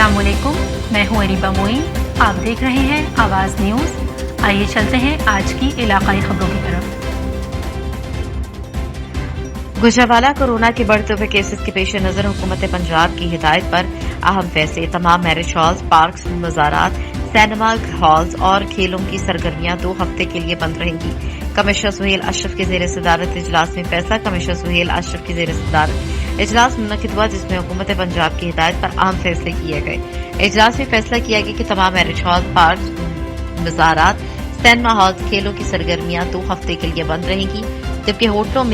अस्सलाम वालेकुम, मैं हूं अरीबा मोइन। आप देख रहे हैं आवाज न्यूज। आइए चलते हैं आज की इलाकाई खबरों की तरफ। गुजरांवाला कोरोना के बढ़ते हुए केसेस के पेश नजर हुकूमत पंजाब की हिदायत पर अहम फैसले। तमाम मैरिज हॉल्स, पार्क्स, मज़ारात, सिनेमा हॉल्स और खेलों की सरगर्मियां 2 हफ्ते के लिए बंद रहेंगी। कमिश्नर सुहेल अशरफ की ज़ेर सदारत इजलास में फैसला। कमिश्नर सुहेल अशरफ की ज़ेर सदारत इजलास मुनक़िद हुआ, जिसमें हुकूमत पंजाब की हिदायत पर अहम फैसले किए गए। इजलास में फैसला किया गया कि तमाम मैरिज हॉल, पार्क, मज़ारात, सिनेमा हॉल्स, खेलों की सरगर्मियां 2 हफ्ते के लिए बंद रहेंगी, जबकि होटलों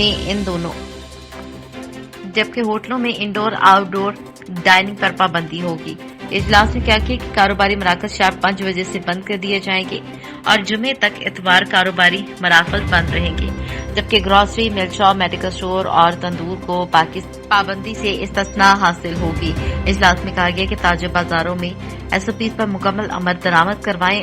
में इंडोर आउटडोर डाइनिंग पर पाबंदी होगी। इजलास में क्या किया कि कारोबारी मराकज शाम 5 बजे से बंद कर दिए जाएंगे और जुमे तक इतवार कारोबारी मराकज बंद रहेंगे, जबकि grocery, milk shop, medical store और तंदूर को पाबंदी से इस्तिस्ना हासिल होगी। इजलास में कहा गया कि ताजर बाजारों में SOPs पर मुकम्मल अमल दरामद करवाएं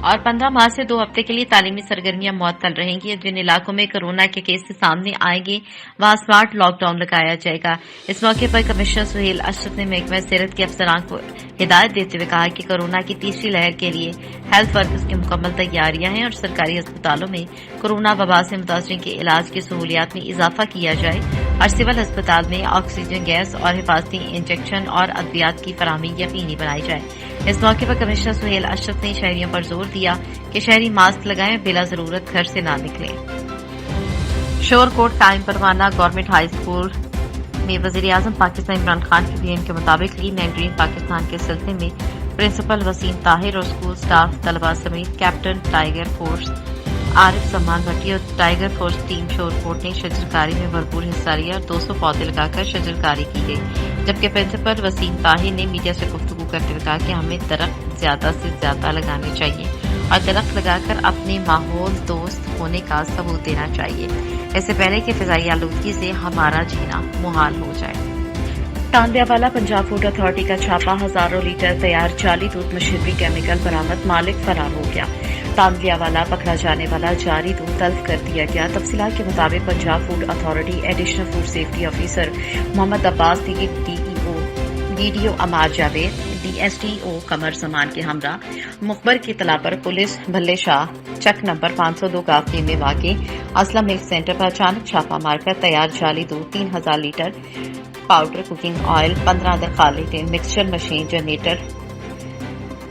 और 15 मार्च से 2 हफ्ते के लिए तालीमी सरगर्मियां मुअत्तल रहेंगी। जिन इलाकों में कोरोना के केसेस सामने आएंगे वहां स्मार्ट लॉकडाउन लगाया जाएगा। इस मौके पर कमिश्नर सुहेल अशरफ ने महकमा सेहत के अफसरान को हिदायत देते हुए कहा कि कोरोना की तीसरी लहर के लिए हेल्थ वर्कर्स की मुकम्मल तैयारियां हैं और सरकारी अस्पतालों में कोरोना वबा से मुतासरीन के इलाज की सहूलियात में इजाफा किया जाए और सिविल अस्पताल में ऑक्सीजन गैस और हिफाजती इंजेक्शन और अद्वियात की फराहमी यकीनी बनाई जाए। इस मौके पर कमिश्नर सुहेल अशरफ ने शहरियों पर जोर दिया कि शहरी मास्क लगाएं, बिला जरूरत घर से ना निकलें। शोरकोट टाइम परवाना गवर्नमेंट हाई स्कूल में वज़ीर-ए-आज़म पाकिस्तान इमरान खान के बयान के मुताबिक लीड एंड ड्रीम पाकिस्तान के सिलसिले में प्रिंसिपल वसीम ताहिर और स्कूल स्टाफ, तलबा समेत कैप्टन टाइगर फोर्स आरिफ समान भट्टी और टाइगर फोर्स टीम शोरकोट ने शजरकारी में भरपूर हिस्सा लिया और 200 पौधे लगाकर शजरकारी की गई, जबकि प्रिंसिपल वसीम ताहिर ने मीडिया से गुफ्तगू करते हुए कहा कि हमें दरख्त ज्यादा से ज्यादा लगाने चाहिए और दरख्त लगाकर अपने माहौल दोस्त होने का सबूत देना चाहिए, इससे पहले कि फिजाई आलूदगी से हमारा जीना मुहाल हो जाए। तांदियावाला पंजाब फूड अथॉरिटी का छापा, हजारों लीटर तैयार जाली दूध मशीनरी केमिकल बरामद, मालिक फरार हो गया। तांदियावाला पकड़ा जाने वाला जाली दूध तल्फ कर दिया गया। तफसीलात के मुताबिक Punjab food authority additional food safety officer Mohammad Abbas DDO Ammar Javed, DSTO Qamar Zaman के हमरा मुखबर की तला पर पुलिस भल्ले शाह चक नंबर 502 काफले में वाक़े असलम मिल्क सेंटर पर अचानक छापा मारकर तैयार जाली दूध 3000 लीटर, पाउडर कुकिंग ऑयल, 15 दरखाली tin, mixture machine, generator,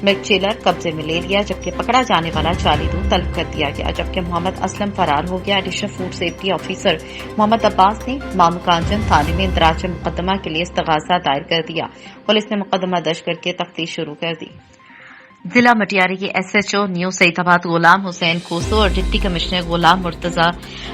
milk chiller कब्जे में ले लिया, जबकि पकड़ा जाने वाला जाली दूध तलब कर दिया गया, जबकि मोहम्मद असलम फरार हो गया। Additional food safety officer Mohammad Abbas ने मामू कांचन थाने में इंदराज मुकदमा के लिए इस्तगासा दायर कर दिया। पुलिस ने मुकदमा दर्ज करके तफ्तीश शुरू कर दी। जिला मटियारी के SHO न्यू सईदाबाद गुलाम हुसैन खोसो और डिप्टी कमिश्नर गुलाम मुर्तजा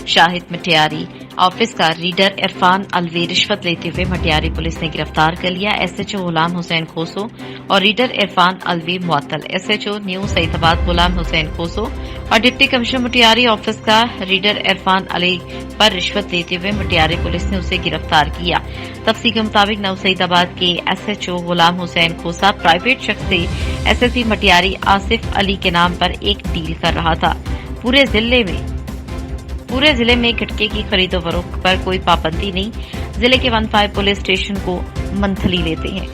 शाहिद मटियारी ऑफिस का रीडर इरफान अलवी रिश्वत लेते हुए मटियारी पुलिस ने गिरफ्तार कर लिया। SHO गुलाम हुसैन खोसो और रीडर इरफान अलवी मुअत्तल। SHO न्यू सईदाबाद गुलाम हुसैन खोसो और डिप्टी कमिश्नर मटियारी ऑफिस का रीडर इरफान अली पर रिश्वत लेते हुए मटियारी पुलिस ने उसे गिरफ्तार किया। तफसील के मुताबिक नौ सईदाबाद के SHO गुलाम हुसैन खोसा प्राइवेट शख्स से SSP मटियारी आसिफ अली के नाम पर एक डील कर रहा था। पूरे जिले में गुटखे की खरीदो फरोख्त पर कोई पाबंदी नहीं। जिले के 15 पुलिस स्टेशन को मंथली लेते हैं।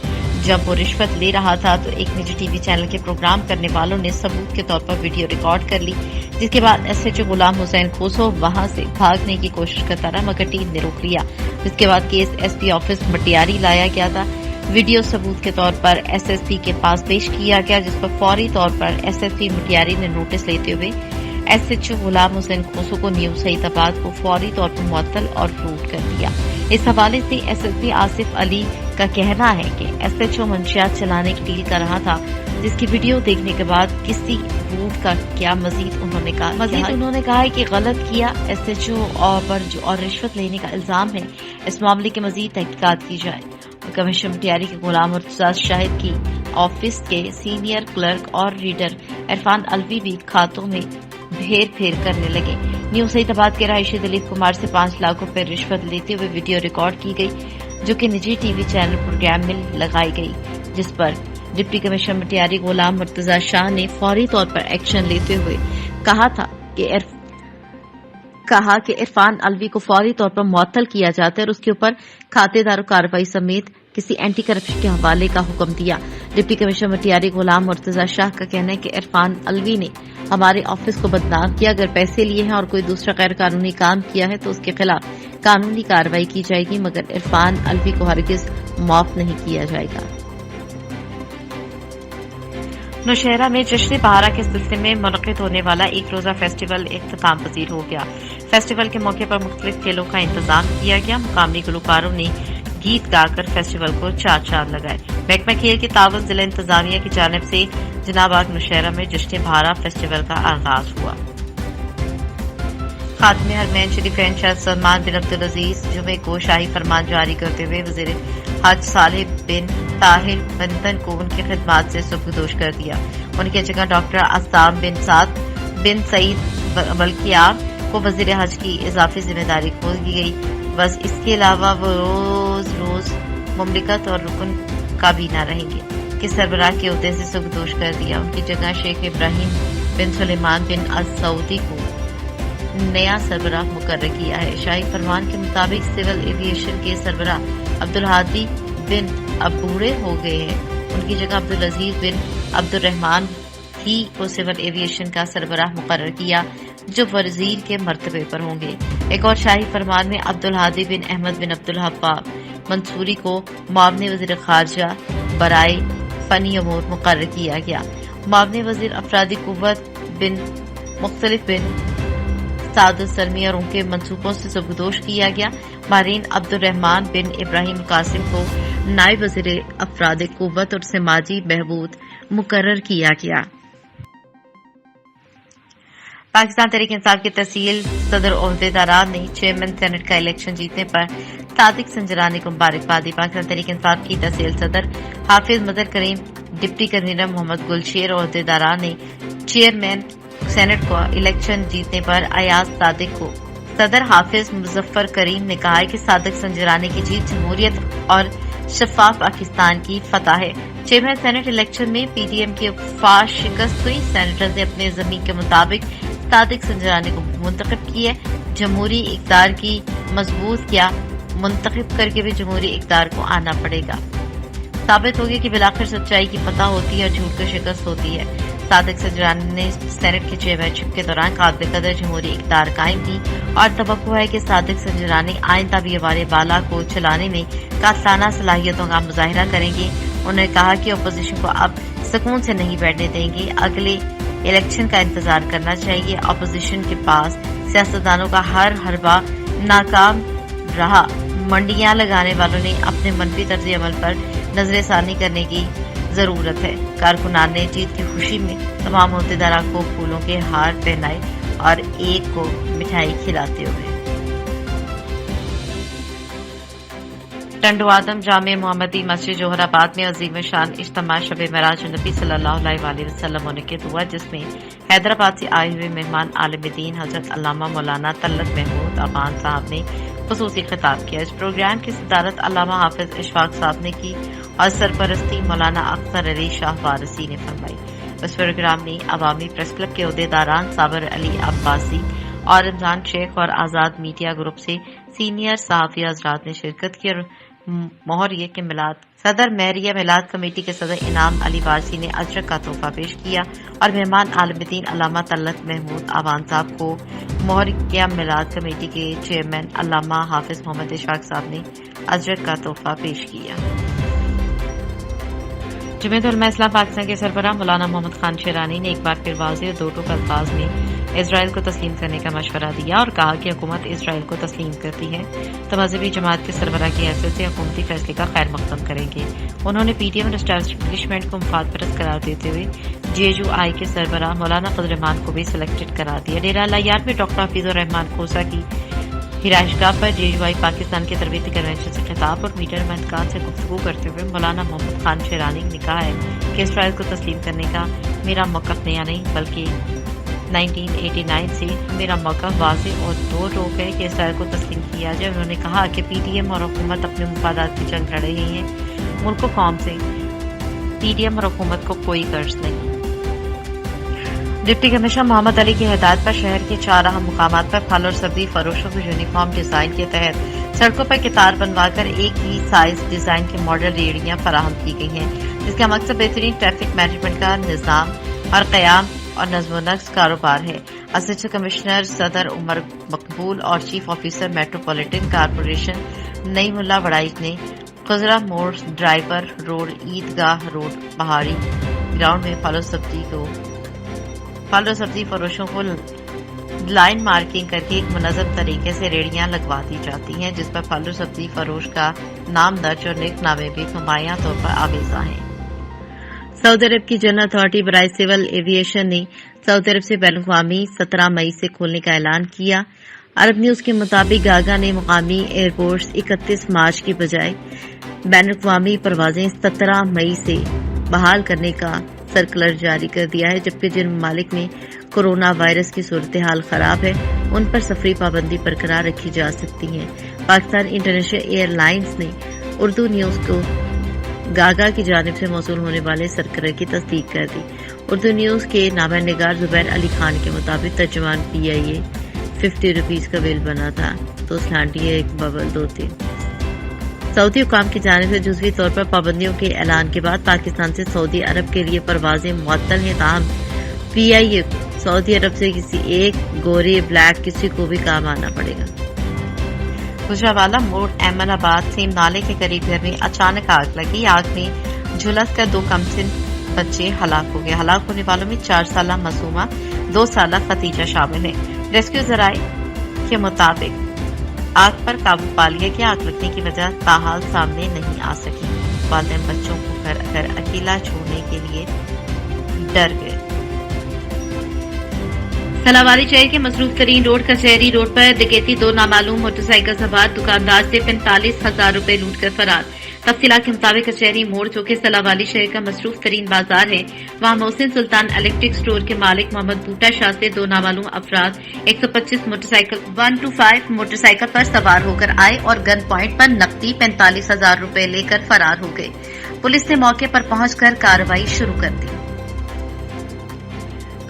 जब वो रिश्वत ले रहा था तो एक निजी टीवी चैनल के प्रोग्राम करने वालों ने सबूत के तौर पर वीडियो रिकॉर्ड कर ली, जिसके बाद SHO गुलाम हुसैन खोसो वहां से भागने की कोशिश करता रहा, मगर टीम ने रोक लिया, जिसके बाद केस SP ऑफिस मटियारी लाया गया था। वीडियो सबूत के तौर पर SSP के पास पेश किया गया, जिस पर फौरी तौर पर SSP मटियारी ने नोटिस लेते हुए SHO गुलाम हुसैन खोसो को न्यू सईदाबाद को फौरी तौर पर मुअत्तल और फ्रूट कर दिया। इस हवाले से SSP आसिफ अली का कहना है कि SHO मंशियात चलाने की डील कर रहा था, जिसकी वीडियो देखने के बाद किसी रूट का क्या मजीद उन्होंने कहा है कि गलत किया SHO और रिश्वत लेने का इल्जाम है। इस मामले की मजीद तहकीकात की जाए। कमिश्नर मटियारी के गुलाम मुर्तजा शाहिद की ऑफिस के सीनियर क्लर्क और रीडर इरफान अलवी भी खातों में हेर फेर करने लगे। न्यू सईदाबाद के रहायशी दिलीप कुमार से 5 लाख रुपए रिश्वत लेते हुए वीडियो रिकॉर्ड की गई, जो कि निजी टीवी चैनल प्रोग्राम में लगाई गई, जिस पर डिप्टी कमिश्नर मटियारी गुलाम मुर्तजा शाह ने फौरी तौर पर एक्शन लेते हुए कहा कि इरफान अलवी को फौरी तौर पर मुअत्तल किया जाता है और उसके ऊपर खातेदार कार्रवाई समेत किसी एंटी करप्शन के हवाले का हुक्म दिया। डिप्टी कमिश्नर मटियारी गुलाम मुर्तजा शाह का कहना है कि इरफान अलवी ने हमारे ऑफिस को बदनाम किया। अगर पैसे लिए हैं और कोई दूसरा गैर कानूनी काम किया है तो उसके खिलाफ कानूनी कार्रवाई की जाएगी, मगर इरफान अलवी को हरगिज माफ नहीं किया जाएगा। नौशहरा में जश्न बहारा के सिलसिले में मुनक़िद होने वाला एक रोजा फेस्टिवल इख्तिताम पजीर हो गया। फेस्टिवल के मौके पर मुख्तलिफ खेलों का इंतजाम किया गया। मुकामी गुलकारों ने गीत गाकर फेस्टिवल को चार चांद लगाए। महकमा खेल की तावन जिला इंतजामिया की जानिब से जनाबाग नौशहरा में जश्न बहारा फेस्टिवल का आगाज हुआ। खातमे हरमैन शरीफ शाह सलमान बिन अब्दुल अजीज जुमे को शाही फरमान जारी करते हुए वज़ीर हज सालिह बिन ताहिर बंदन को उनकी खिदमात से सुबकदोश कर दिया। उनकी जगह डॉक्टर अस्साम बिन साद बिन सईद बल्कियार को वज़ीर हज की इजाफी जिम्मेदारी खो दी गई। बस इसके अलावा वो रोज मुमलिकत और रुकन काबीना रहेंगे कि सरबराह के उहदे से सुबकदोश कर दिया। उनकी जगह शेख इब्राहिम बिन सुलेमान बिन अज सऊदी को नया सरबराह मुकर्रर किया है। शाही फरमान के मुताबिक सिविल एविएशन के सरबराह अब्दुल हादी बिन अबूरे हो गए हैं। उनकी जगह अब्दुल अजीज बिन अब्दुल रहमान ही को सिविल एविएशन का सरबराह मुकर्रर किया, जो वजीर के मर्तबे पर होंगे। एक और शाही फरमान में अब्दुल हादी बिन अहमद बिन अब्दुल हब्बाब मंसूरी को मुआवने वजीर खारजा बराए फनी अमूर मुकर्रर किया गया। मुआवने वजीर अफरादी कुव्वत बिन मुख्तलिफ बिन सादुल सरमी और उनके मनसूबों से सुबकदोश किया गया। मारीन अब्दुल रहमान बिन इब्राहिम कासिम को नायब वजीर अफराद कुव्वत और समाजी बहबूद मुकर्रर किया गया। पाकिस्तान तहरीक इंसाफ की तहसील सदर ओहदेदारान ने चेयरमैन सेनेट का इलेक्शन जीतने पर सादिक संजरानी को मुबारकबाद दी। पाकिस्तान तहरीक इंसाफ की तहसील सदर हाफिज मदर करीम, डिप्टी कन्वीनर मोहम्मद गुलशेर और ओहदेदारान ने चेयरमैन सेनेट को इलेक्शन जीतने पर अयाज सादिक को सदर हाफिज मुजफ्फर करीम ने कहा है कि सादिक संजरानी की जीत जमहूरियत और शफाफ पाकिस्तान की फतह है। चेयरमैन सेनेट इलेक्शन में पीडीएम की फाश शिकस्त हुई। सेनेटर्स ने अपने ज़मीन के मुताबिक सादिक संजरानी को मुंतखब किया। जमहूरी इक़्तिदार की मजबूत किया, मुंतखब करके भी जमहूरी इक़्तिदार को आना पड़ेगा। साबित हो गया कि बिलाखिर सच्चाई की फतह होती है और झूठ को शिकस्त होती है। सादिक संजरानी ने सेनेट के चेयरमैनशिप के दौरान काबिल कदर जमहूरी इक़्तिदार कायम की और तवक्को है कि सादिक संजरानी आइंदा भी हमारे बाला को चलाने में कातलाना सलाहियतों का मुजाहिरा करेंगे। उन्होंने कहा कि अपोजिशन को अब सुकून से नहीं बैठने देंगे, अगले इलेक्शन का इंतजार करना चाहिए। अपोजिशन के पास सियासतदानों का हर हरबा नाकाम रहा। मंडियां लगाने वालों ने अपने मनफी तर्ज अमल पर नजरसानी करने की जरूरत है। कारकुनान ने जीत की खुशी में तमाम अहदेदारों को फूलों के हार पहनाए और एक को मिठाई खिलाते हुए टंडो आदम जामे मोहम्मदी मस्जिद जोहराबाद में अजीम शान इज्तिमा शब मेराज नबी सल्लल्लाहु अलैहि वसल्लम मुनक़िद हुआ, जिसमें हैदराबाद से आए हुए मेहमान आलिम दीन हजरत अल्लामा मौलाना तल्लत महमूद अबान साहब ने खुसूसी खिताब किया। इस प्रोग्राम की सदारत अल्लामा हाफिज इशफाक साहब ने की और सरपरस्ती मौलाना अख्तर अली शाह वारसी ने फरमाई। इस प्रोग्राम में अवामी प्रेस क्लब के अहदेदारान साबर अली अब्बासी और रमजान शेख और आजाद मीडिया ग्रुप से सीनियर सहाफ़ी हज़रात ने शिरकत की और मोहरिया के मिलाद सदर महरिया मिलाद कमेटी के सदर इनाम अली वारसी ने अजरक का तोहफा पेश किया और मेहमान आलिमदीन अल्लामा तल्लत महमूद अवान साहब को मोहरिया मिलाद कमेटी के चेयरमैन अल्लामा हाफिज मोहम्मद इशफाक साहब ने अजरक का तोहफा पेश किया। जमीयत उलमा इस्लाम पाकिस्तान के सरबराह मौलाना मोहम्मद खान शेरानी ने एक बार फिर वाज़ेह और दो टूक अल्फाज में इजराइल को तस्लीम करने का मशवरा दिया और कहा कि हुकूमत इजराइल को तस्लीम करती है तो मजहबी जमात के सरबराह की हैसियत से हुकूमती फैसले का खैर मकदम करेंगे। उन्होंने पीडीएम और एस्टैब्लिशमेंट को मुफाद परस्त करार देते हुए जेयूआई के सरबराह मौलाना फजल रहमान को भी सिलेक्टेड करार दिया। डेरा अल-अय्यार में डॉक्टर हफीजुर रहमान खोसा की हिरायशगाह पर जेयूआई पाकिस्तान के तरबियती कन्वेंशन से खिताब और मीडिया नुमाइंदगान से गुफ्तगू करते हुए मौलाना मोहम्मद खान शेरानी ने कहा है कि इसराइल को तस्लीम करने का मेरा मौक़िफ़ नया नहीं बल्कि 1989 से मेरा मौक़िफ़ वाज़ेह और दो टोक है कि इसराइल को तस्लीम किया जाए। उन्होंने कहा कि पीडीएम और हुकूमत अपने मुफादात की जंग लड़ रही हैं। मुल्क कौम से पीडीएम और हुकूमत को कोई कर्ज नहीं। डिप्टी कमिश्नर मोहम्मद अली की हिदायत पर शहर के 4 अहम मुकामात पर फल और सब्जी फरोशों को यूनिफॉर्म डिजाइन के तहत सड़कों पर कितार बनवाकर एक ही साइज डिजाइन की मॉडल रेहड़ियां फराहम की गई हैं, जिसका मकसद बेहतरीन ट्रैफिक मैनेजमेंट का निजाम और क़याम और नज़्म-ओ-नस्क़ कारोबार है। असिस्टेंट कमिश्नर सदर उमर मकबूल और chief officer metropolitan corporation Naimullah Waraich ने खुजरा मोड़, ड्राइवर रोड, ईदगाह रोड, पहाड़ी ग्राउंड में फल और सब्जी फरोशों को लाइन मार्किंग करके एक मुनज़्ज़म तरीके से रेहड़ियां लगवा दी जाती हैं, जिस पर फल और सब्जी फरोश का नाम दर्ज और निकनामे भी नुमायां तौर पर आवेजा हैं। सऊदी अरब की जनरल अथॉरिटी बराए सिविल एविएशन ने सऊदी अरब से बैनुल-अक़वामी 17 मई से खोलने का ऐलान किया। अरब न्यूज के मुताबिक गागा ने मुकामी एयरपोर्ट्स 31 मार्च की बजाय बैनुल-अक़वामी परवाजें 17 मई से बहाल करने का सर्कुलर जारी कर दिया है, जबकि जिन ममालिक में कोरोना वायरस की सूरत हाल खराब है उन पर सफरी पाबंदी बरकरार रखी जा सकती है। पाकिस्तान इंटरनेशनल एयरलाइंस ने उर्दू न्यूज को गागा की जानिब से मौसूल होने वाले सर्कुलर की तस्दीक कर दी। उर्दू न्यूज के नामा निगार जुबैर अली खान के मुताबिक तर्जुमान PIA 50 रुपीज का बिल बना था, तो स्लांटिया एक बबल 2-3। सऊदी हुकाम की जानिब से जुज़वी तौर पर पाबंदियों के ऐलान के बाद पाकिस्तान से सऊदी अरब के लिए परवाजें मुअत्तल हैं, ताहम PIA सऊदी अरब से किसी एक गोरे ब्लैक किसी को भी काम आना पड़ेगा। गुजरावाला मोड़ अहमदाबाद सेम नाले के करीब घर में अचानक आग लगी। आग में झुलस कर 2 कमसिन बच्चे हलाक हो गए। हलाक होने वालों में 4 साला मासूमा, 2 साला खतीजा शामिल है। रेस्क्यू जराए के मुताबिक आग पर काबू पा लिया गया। आग लगने की वजह ताहाल सामने नहीं आ सकी। वालिदैन बच्चों को घर अकेला छोड़ने के लिए डर गए। सलावारी शहर के मसरूफ तरीन रोड कचहरी रोड पर डकैती 2 नामालूम मोटरसाइकिल सवार दुकानदार से 45,000 रुपए लूट कर फरार। तफसीलात के मुताबिक कचहरी मोड़, जो कि सलावाली शहर का मसरूफ तरीन बाजार है, वहां मोहसिन सुल्तान इलेक्ट्रिक स्टोर के मालिक मोहम्मद बूटा शाह से 2 नामालूम अफराद 125 मोटरसाइकिल पर सवार होकर आए और गन पॉइंट पर नकदी 45,000 रुपए लेकर फरार हो गए। पुलिस ने मौके पर पहुंचकर कार्रवाई शुरू कर दी।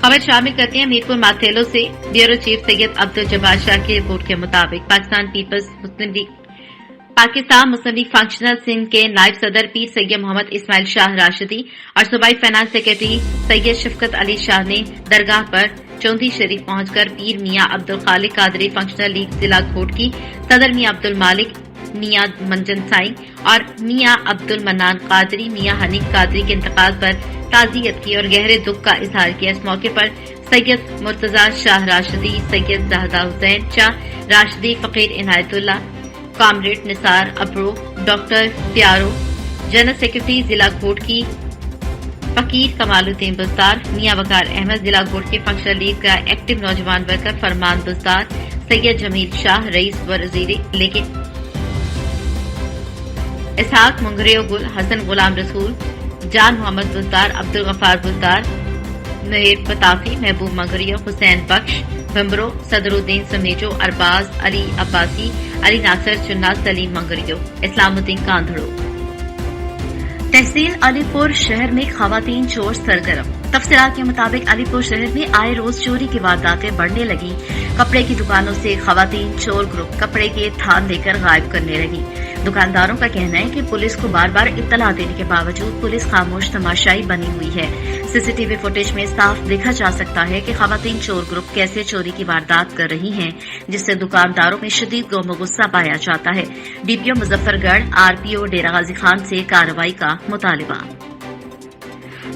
खबर शामिल करते हैं मीरपुर माथेलो से। ब्यूरो चीफ सैयद अब्दुल जब्बार शाह की रिपोर्ट के मुताबिक पाकिस्तान मुस्लिम लीग फंक्शनल सिंध के नायब सदर पीर सैयद मोहम्मद इस्माइल शाह राशिदी और सूबाई फाइनेंस सेक्रेटरी सैयद शफकत अली शाह ने दरगाह पर चौंधी शरीफ पहुंचकर पीर मियां अब्दुल खालिक कादरी फंक्शनल लीग जिला कोट की सदर मियां अब्दुल मालिक, मियां मंजन साई और मियां अब्दुल मन्नान कादरी, मियां हनीफ कादरी के इंतकाल पर ताज़ियत की और गहरे दुख का इजहार किया। इस मौके पर सैयद मुर्तजा शाह राशिदी, सैयद जहदा हुसैन शाह राशिदी, फकीर इनायतुल्लाह, कामरेड निसार अब्रो, डॉक्टर प्यारो, जनरल सेक्रेटरी जिला कोट की फकीर कमालुद्दीन बुज़दार, मियां वकार अहमद, जिला कोट के फंक्शनल लीग का एक्टिव नौजवान वर्कर फरमान बुज़दार, सैयद जमील शाह रईस वज़ीर लेकिन इसहाक मुंगरियो गुल, हसन गुलाम रसूल, जान मोहम्मद बुज़दार, अब्दुल गफ्फार बुज़दार, नहीर पताफी, महबूब मंगरियो, हुसैन बख्श भम्बरो, सदरुद्दीन समेजो, अरबाज अली अब्बासी, अली नासर चुन्ना, सलीम मंगरियो, इस्लामुद्दीन कांधड़ो। तहसील अलीपुर शहर में खवातीन चोर सरगर्म। तफसीलात के मुताबिक अलीपुर शहर में आए रोज चोरी की वारदातें बढ़ने लगी। कपड़े की दुकानों से खवातीन चोर ग्रुप कपड़े के थान लेकर गायब करने लगी। दुकानदारों का कहना है कि पुलिस को बार बार इत्तला देने के बावजूद पुलिस खामोश तमाशाई बनी हुई है। सीसीटीवी फुटेज में साफ देखा जा सकता है कि खवातीन चोर ग्रुप कैसे चोरी की वारदात कर रही हैं, जिससे दुकानदारों में शदीद गम गुस्सा पाया जाता है। डीपीओ मुजफ्फरगढ़, RPO डेरा गाजी खान से कार्रवाई का मुतालिबा।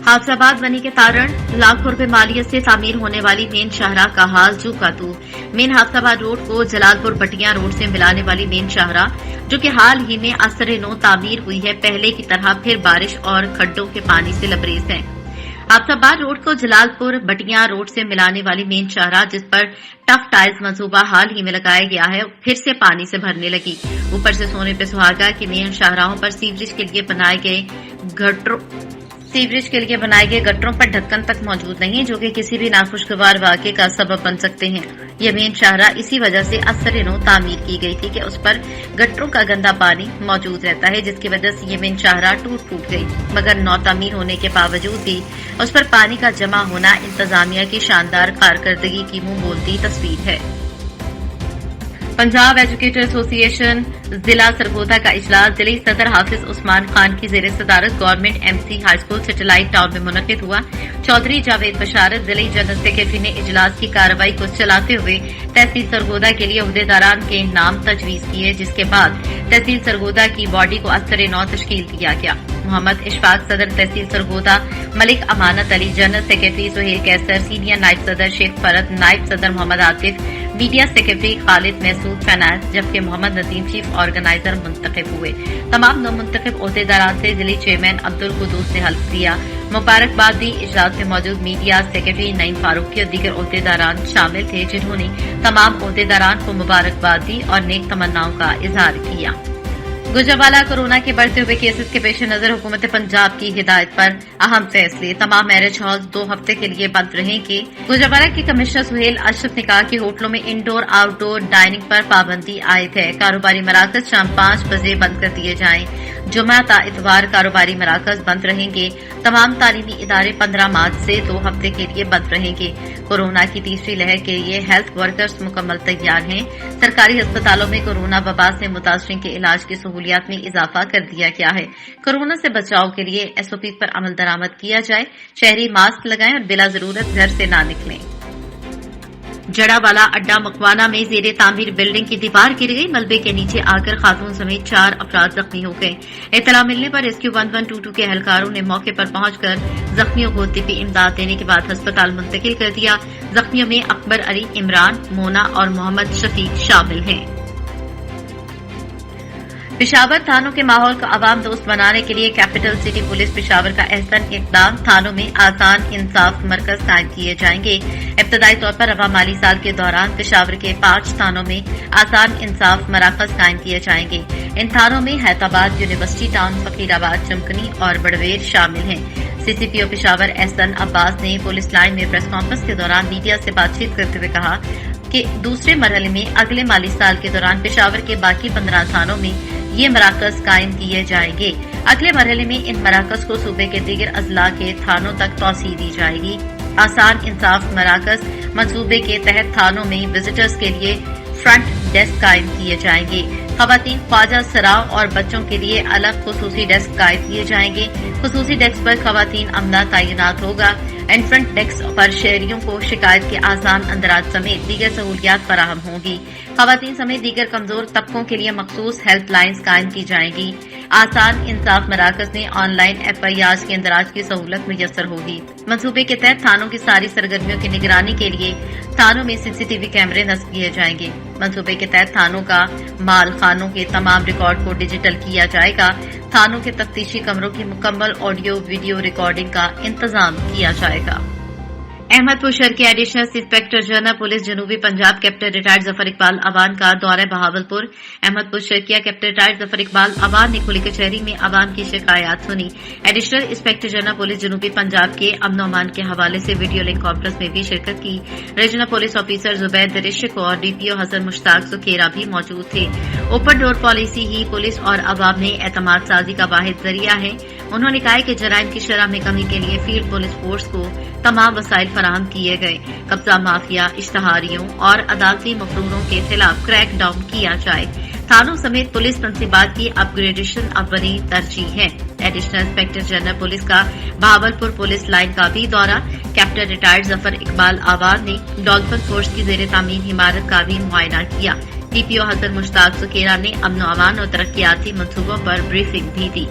हाफजाबाद बनी के तारण लाखों रुपए मालियत से तामीर होने वाली मेन शाहराह का हाल जू का तू। मेन हाफजाबाद रोड को जलालपुर बटिया रोड से मिलाने वाली मेन शाहराह, जो कि हाल ही में असर नो तामीर हुई है, पहले की तरह फिर बारिश और खड्डों के पानी से लबरेज है। हाफजाबाद रोड को जलालपुर बटिया रोड से मिलाने वाली मेन शाहराह, जिस पर टफ टाइल्स मंसूबा हाल ही में लगाया गया है, फिर से पानी से भरने लगी। ऊपर से सोने पे सुहागा की मेन शाहराहों पर सीवरेज के लिए बनाए गए गटरों पर ढक्कन तक मौजूद नहीं, जो कि किसी भी नाखुशगवार वाक़े का सबब बन सकते हैं। यह मेन शाहराह इसी वजह से असर नो तामीर की गई थी कि उस पर गटरों का गंदा पानी मौजूद रहता है, जिसकी वजह से ये मेन शाहराह टूट फूट गई। मगर नौ तामीर होने के बावजूद भी उस पर पानी का जमा होना इंतजामिया की शानदार कारकर्दगी की मुंह बोलती तस्वीर है। पंजाब एजुकेटर एसोसिएशन जिला सरगोधा का इजलास दिल्ली सदर हाफिज उस्मान खान की जेर सदारत government MC high school satellite town में मुनक्किद हुआ। चौधरी जावेद बशारत दिल्ली जनरल सेक्रेटरी ने इजलास की कार्रवाई को चलाते हुए तहसील सरगोधा के लिए अहदेदारान के नाम तजवीज किए, जिसके बाद तहसील सरगोधा की बॉडी को अस्तर नौ तश्कील दिया गया। मोहम्मद इशफाक सदर तहसील Sargodha, Malik Amanat Ali general secretary, Suhail Qaiser senior नायब सदर, शेख फरद नायब सदर, Mohammad Atif media secretary, Khalid Mehsud finance, जबकि मोहम्मद नदीम चीफ ऑर्गेनाइजर मुंतखब हुए। तमाम नौमुंतखब अहदेदारान से दिल्ली चेयरमैन अब्दुल कुदूस ने हल्फ लिया। मुबारकबाद दी। इजलास में मौजूद मीडिया सेक्रेटरी नईम फारूकी और दीगर अहदेदारान शामिल थे, जिन्होंने तमाम अहदेदारान को मुबारकबाद दी और नेक तमन्नाओं का इजहार किया। गुजरावाला कोरोना के बढ़ते हुए केसेस के पेश नजर हुकूमत पंजाब की हिदायत पर अहम फैसले। तमाम मैरिज हॉल 2 हफ्ते के लिए बंद रहेंगे। गुजरावाला के कमिश्नर सुहेल अशरफ ने कहा कि होटलों में इंडोर आउटडोर डाइनिंग पर पाबंदी आयद है। कारोबारी मराकज शाम 5 बजे बंद कर दिए जाएं। जुमा ता इतवार कारोबारी मराकज बंद रहेंगे। तमाम तालीमी इदारे 15 मार्च से 2 हफ्ते के लिए बंद रहेंगे। कोरोना की तीसरी लहर के लिए हेल्थ वर्कर्स मुकम्मल तैयार हैं। सरकारी अस्पतालों में कोरोना वबा से मुतासरीन के इलाज की सहूलियात में इजाफा कर दिया गया है। कोरोना से बचाव के लिए एसओपी पर अमल दरामद किया जाए। शहरी मास्क लगाएं और बिला जरूरत घर से न निकलें। जड़ावाला अड्डा मकवाना में जेरे तामीर बिल्डिंग की दीवार गिर गई। मलबे के नीचे आकर खातून समेत 4 अफराद जख्मी हो गए। इत्तला मिलने पर रेस्क्यू 1122 के एहलकारों ने मौके पर पहुंचकर जख्मियों को तिब्बी इमदाद देने के बाद अस्पताल मुंतकिल कर दिया। जख्मियों में अकबर अली, इमरान, मोना और मोहम्मद शफीक शामिल हैं। पेशावर थानों के माहौल को आवाम दोस्त बनाने के लिए कैपिटल सिटी पुलिस पेशावर का अहसन इकदाम। थानों में आसान इंसाफ मरकज कायम किए जाएंगे। इब्तदाई तौर पर रवा माली साल के दौरान पेशावर के 5 थानों में आसान इंसाफ मराकज कायम किए जाएंगे। इन थानों में हैदराबाद, यूनिवर्सिटी टाउन, फकीराबाद, चमकनी और बड़वेर शामिल हैं। सीसीपीओ पेशावर एहसन अब्बास ने पुलिस लाइन में प्रेस कॉन्फ्रेंस के दौरान मीडिया से बातचीत करते हुए कहा कि दूसरे मरहले में अगले माली साल के दौरान पेशावर के बाकी 15 थानों में ये मराकज कायम किए जाएंगे। अगले मरहले में इन मराकज को सूबे के दीगर अजला के थानों तक तौसी दी जाएगी। आसान इंसाफ मराकज मंसूबे के तहत थानों में विजिटर्स के लिए फ्रंट डेस्क कायम किए जाएंगे। खवातीन, ख्वाजा सराव और बच्चों के लिए अलग खुसूसी डेस्क कायम किए जाएंगे। खुसूसी डेस्क पर खवातीन अमला तैनात होगा। एंट्रेंस डेस्क पर शहरियों को शिकायत के आसान अंदराज समेत दीगर सहूलियात फराहम होंगी। खवातीन समेत दीगर कमजोर तबकों के लिए मखसूस हेल्प लाइन्स कायम की जाएंगी। आसान इंसाफ मराकज में ऑनलाइन एफआईआर के अंदराज की सहूलत मुयसर होगी। मंसूबे के तहत थानों की सारी सरगर्मियों की निगरानी के लिए थानों में सीसीटीवी कैमरे नस्ब किए जाएंगे। मंसूबे के तहत थानों का माल खानों के तमाम रिकॉर्ड को डिजिटल किया जाएगा। थानों के तफ्तीशी कमरों की मुकम्मल ऑडियो वीडियो रिकॉर्डिंग का इंतजाम किया जाएगा। अहमदपुर शहर के एडिशनल इंस्पेक्टर जनरल पुलिस जनूबी पंजाब कैप्टन रिटायर्ड जफर इकबाल अवान का दौरा बहावलपुर। अहमदपुर शहर किया कैप्टन रिटायर्ड जफर इकबाल अवान ने खुली कचहरी में अवाम की शिकायत सुनी। एडिशनल इंस्पेक्टर जनरल पुलिस जनूबी पंजाब के अमन अमान के हवाले से वीडियो लिंक कॉन्फ्रेंस में भी शिरकत की। रीजनल पुलिस ऑफिसर जुबैर दरिशक और डीपीओ हसन मुश्ताक सुखेरा भी मौजूद थे। ओपन डोर पॉलिसी ही पुलिस और अवाम में एतमाद साजी का वाहिद जरिया है। उन्होंने कहा कि जराइम की शरह में कमी के लिए फील्ड पुलिस फोर्स को तमाम वसाइल फराहम किए गए। कब्जा माफिया, इश्तहारियों और अदालती मफरूरों के खिलाफ क्रैक डाउन किया जाए। थानों समेत पुलिस तंसीबात की अपग्रेडेशन अव्वली तरजीह है। एडिशनल इंस्पेक्टर जनरल पुलिस का बहावलपुर पुलिस लाइन का भी दौरा। कैप्टन रिटायर्ड जफर इकबाल आवाज ने डॉल्फिन फोर्स की जेर तामीर इमारत का भी मुआयना किया। डीपीओ हसन मुश्ताक सुखेरा ने अमन अमान और तरक्याती मंसूबों पर ब्रीफिंग भी दी।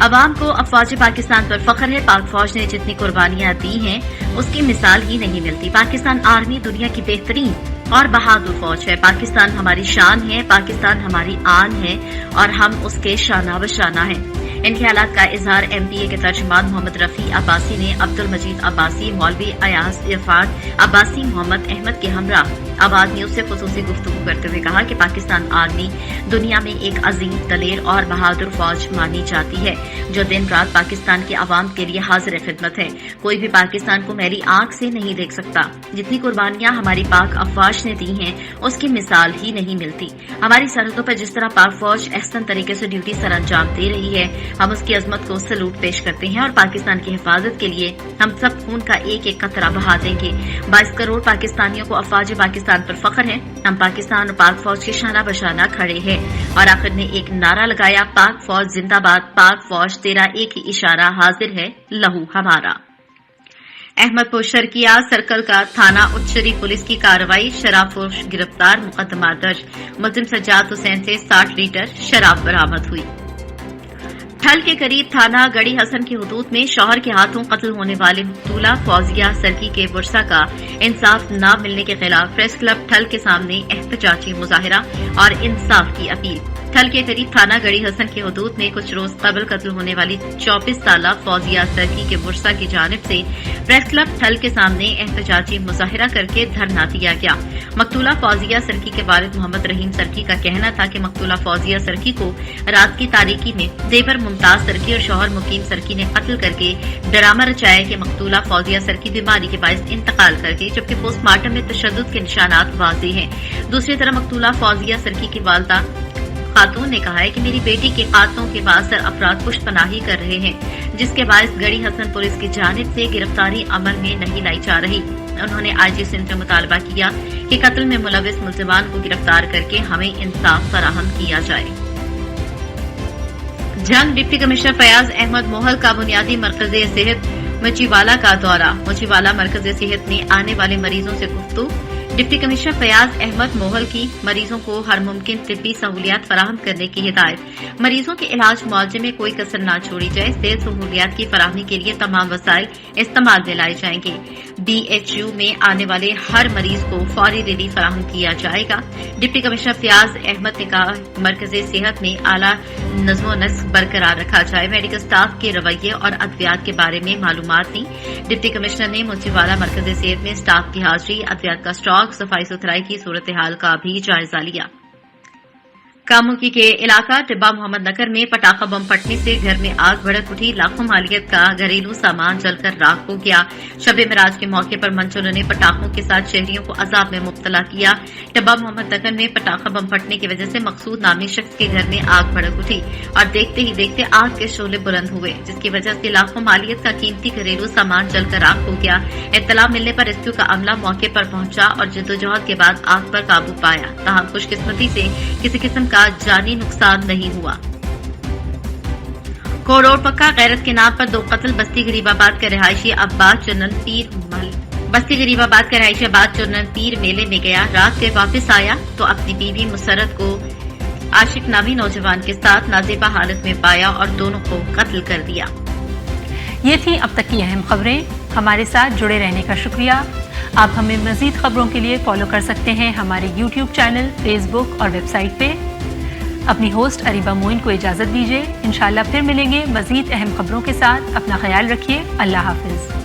अवाम को अफवाज पाकिस्तान पर फख्र है। पाक फौज ने जितनी कुर्बानियां दी हैं उसकी मिसाल ही नहीं मिलती। पाकिस्तान आर्मी दुनिया की बेहतरीन और बहादुर फौज है। पाकिस्तान हमारी शान है, पाकिस्तान हमारी आन है और हम उसके शाना बशाना हैं। इन ख्यालात का इजहार एमपीए के तर्जुमान मोहम्मद रफी अब्बासी ने अब्दुल मजीद अब्बासी, मौलवी अयाज इरफान अब्बासी, मोहम्मद अहमद के हमरा आवाज न्यूज से खुसूसी गुफ्तगू करते हुए कहा कि पाकिस्तान आर्मी दुनिया में एक अजीम, दलेर और बहादुर फौज मानी जाती है जो दिन रात पाकिस्तान के अवाम के लिए हाजिर खिदमत है। कोई भी पाकिस्तान को मैली आंख से नहीं देख सकता। जितनी कुर्बानियां हमारी पाक अफवाज ने दी हैं उसकी मिसाल ही नहीं मिलती। हमारी सरहदों पर जिस तरह पाक फौज अहसन तरीके से ड्यूटी सर अंजाम दे रही है, हम उसकी अजमत को सलूट पेश करते हैं और पाकिस्तान की हिफाजत के लिए हम सब खून का एक एक कतरा बहा देंगे। 22 करोड़ पाकिस्तानियों को अफवाज पाकिस्तान पर फख्र है। हम पाकिस्तान और पाक फौज के शाना बशाना खड़े हैं। और आखिर ने एक नारा लगाया, पाक फौज जिंदाबाद, पाक फौज तेरा एक ही इशारा, हाजिर है लहू हमारा। अहमदपुर शर्किया सर्कल का थाना उच्चरी पुलिस की कार्रवाई, शराबफरोश गिरफ्तार, मुकदमा दर्ज। मुलजिम सज्जाद हुसैन से 60 लीटर शराब बरामद हुई। ठल के करीब थाना गड़ी हसन की हुदूद में शौहर के हाथों कत्ल होने वाले मकतूला फौजिया सर्की के वर्सा का इंसाफ न मिलने के खिलाफ प्रेस क्लब ठल के सामने एहतजाजी मुजाहिरा और इंसाफ की अपील। ठल के करीब थाना गड़ी हसन की हुदूद में कुछ रोज कबल कत्ल होने वाली 24 साला फौजिया सर्की के वर्सा की जानिब से प्रेस क्लब ठल के सामने एहतजाजी मुजाहिरा करके धरना दिया गया। मकतूला फौजिया सर्की के वालिद मोहम्मद रहीम सर्की का कहना था कि मकतूला फौजिया सर्की को रात की तारीकी में देवर मुमताज सर्की और शौहर मुकीम सर्की ने कत्ल करके ड्रामा रचाया कि मकतूला फौजिया सर्की बीमारी के बायस इंतकाल कर गई, जबकि पोस्टमार्टम में तशद्दुद के निशानात वाज़ेह हैं। दूसरी तरफ मकतूला फौजिया सर्की की वालदा खातून ने कहा है कि मेरी बेटी के कातलों के बासर अफराद पुष्पनाही कर रहे हैं, जिसके बायस गड़ी हसन पुलिस की जानिब से गिरफ्तारी अमल में नहीं लाई जा रही। उन्होंने आईजी सिंध से मुतालबा किया कि कत्ल में मुलविस मुलजिमान को गिरफ्तार करके हमें इंसाफ फराहम किया जाए। जंग डिप्टी कमिश्नर फयाज अहमद मोहल का बुनियादी मरकज़े सेहत मुचीवाला का दौरा। मुचीवाला मरकज़े सेहत में आने वाले मरीजों से गुफ्तगू। डिप्टी कमिश्नर फयाज अहमद मोहल की मरीजों को हर मुमकिन तिब्बी सहूलियात फराहम करने की हिदायत। मरीजों के इलाज मुआवजे में कोई कसर न छोड़ी जाए। सेहत सहूलियात की फराहमी के लिए तमाम वसाइल इस्तेमाल में लाए जाएंगे। BHU में आने वाले हर मरीज को फौरी रिलीफ फराहम किया जाएगा। डिप्टी कमिश्नर फयाज अहमद ने कहा, मरकज़े सेहत में आला नज़्म नस्क बरकरार रखा जाए। मेडिकल स्टाफ के रवैये और अद्वियात के बारे में मालूमात दी। डिप्टी कमिश्नर ने मुचीवाला मरकज़े सेहत में स्टाफ की हाजिरी, अद्वियात का स्टॉक, सफाई सुथराई की सूरत हाल का भी जायजा लिया। कामुकी के इलाका टिब्बा मोहम्मद नगर में पटाखा बम फटने से घर में आग भड़क उठी। लाखों मालियत का घरेलू सामान जलकर राख हो गया। शब मिराज के मौके पर मंचों ने पटाखों के साथ शहरियों को अजाब में मुब्तला किया। टिब्बा मोहम्मद नगर में पटाखा बम फटने की वजह से मकसूद नामी शख्स के घर में आग भड़क उठी और देखते ही देखते आग के शोले बुलंद हुए, जिसकी वजह से लाखों मालियत का कीमती घरेलू सामान जलकर राख हो गया। इत्तला मिलने पर रेस्क्यू का अमला मौके पर पहुंचा और जद्दोजहद के बाद आग पर काबू पाया। ताहम खुशकिस्मती से किसी किस्म का जानी नुकसान नहीं हुआ। कोरोड़ पक्का गैरत के नाम पर 2 कत्ल। बस्ती गरीबाबाद का रहायशी अब्बास चुनन पीर मेले में गया। रात से वापस आया तो अपनी बीवी मुसरत को आशिक नामी नौजवान के साथ नाजेबा हालत में पाया और दोनों को कत्ल कर दिया। ये थी अब तक की अहम खबरें। हमारे साथ जुड़े रहने का शुक्रिया। आप हमें मजीद खबरों के लिए फॉलो कर सकते हैं हमारे YouTube चैनल, फेसबुक और वेबसाइट पे। अपनी होस्ट अरीबा मोइन को इजाजत दीजिए। इंशाल्लाह फिर मिलेंगे मजीद अहम खबरों के साथ। अपना ख्याल रखिए। अल्लाह हाफिज।